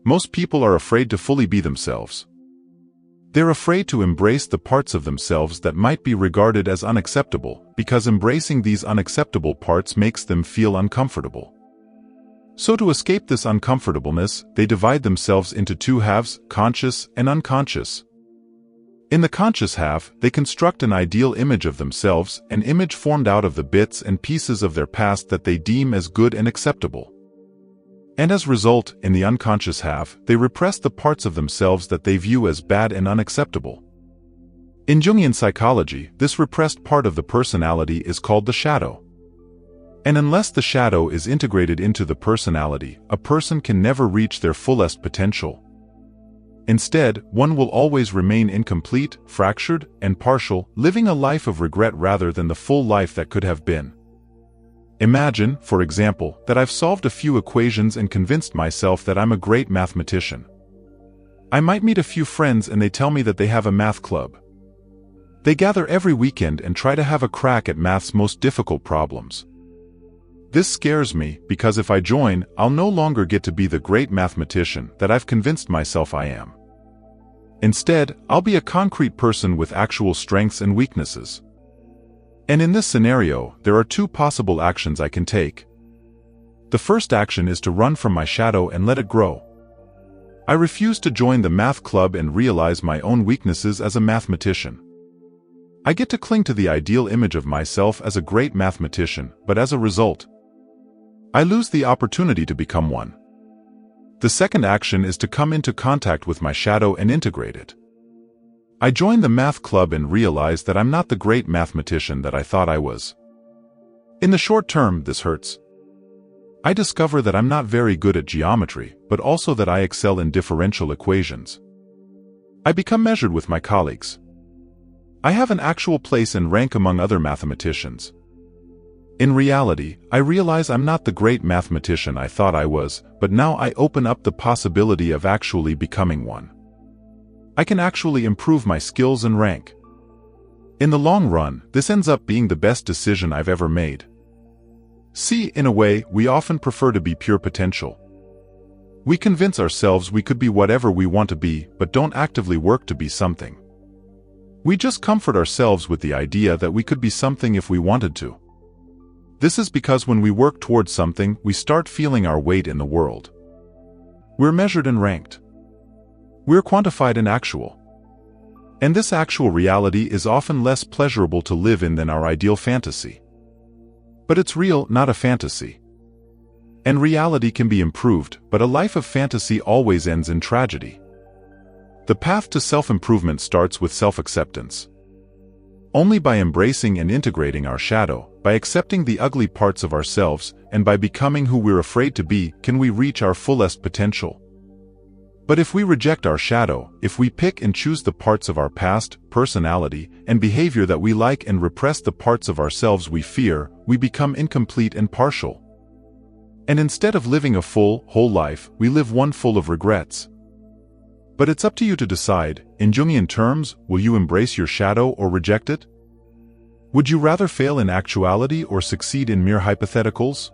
Most people are afraid to fully be themselves. They're afraid to embrace the parts of themselves that might be regarded as unacceptable, because embracing these unacceptable parts makes them feel uncomfortable. So to escape this uncomfortableness, they divide themselves into two halves, conscious and unconscious. In the conscious half, they construct an ideal image of themselves, an image formed out of the bits and pieces of their past that they deem as good and acceptable. And as a result, in the unconscious half, they repress the parts of themselves that they view as bad and unacceptable. In Jungian psychology, this repressed part of the personality is called the shadow. And unless the shadow is integrated into the personality, a person can never reach their fullest potential. Instead, one will always remain incomplete, fractured, and partial, living a life of regret rather than the full life that could have been. Imagine, for example, that I've solved a few equations and convinced myself that I'm a great mathematician. I might meet a few friends and they tell me that they have a math club. They gather every weekend and try to have a crack at math's most difficult problems. This scares me, because if I join, I'll no longer get to be the great mathematician that I've convinced myself I am. Instead, I'll be a concrete person with actual strengths and weaknesses. And in this scenario, there are two possible actions I can take. The first action is to run from my shadow and let it grow. I refuse to join the math club and realize my own weaknesses as a mathematician. I get to cling to the ideal image of myself as a great mathematician, but as a result, I lose the opportunity to become one. The second action is to come into contact with my shadow and integrate it. I join the math club and realize that I'm not the great mathematician that I thought I was. In the short term, this hurts. I discover that I'm not very good at geometry, but also that I excel in differential equations. I become measured with my colleagues. I have an actual place and rank among other mathematicians. In reality, I realize I'm not the great mathematician I thought I was, but now I open up the possibility of actually becoming one. I can actually improve my skills and rank. In the long run, this ends up being the best decision I've ever made. See, in a way, we often prefer to be pure potential. We convince ourselves we could be whatever we want to be, but don't actively work to be something. We just comfort ourselves with the idea that we could be something if we wanted to. This is because when we work towards something, we start feeling our weight in the world. We're measured and ranked. We're quantified and actual. And this actual reality is often less pleasurable to live in than our ideal fantasy. But it's real, not a fantasy. And reality can be improved, but a life of fantasy always ends in tragedy. The path to self-improvement starts with self-acceptance. Only by embracing and integrating our shadow, by accepting the ugly parts of ourselves, and by becoming who we're afraid to be, can we reach our fullest potential. But if we reject our shadow, if we pick and choose the parts of our past, personality, and behavior that we like and repress the parts of ourselves we fear, we become incomplete and partial. And instead of living a full, whole life, we live one full of regrets. But it's up to you to decide. In Jungian terms, will you embrace your shadow or reject it? Would you rather fail in actuality or succeed in mere hypotheticals?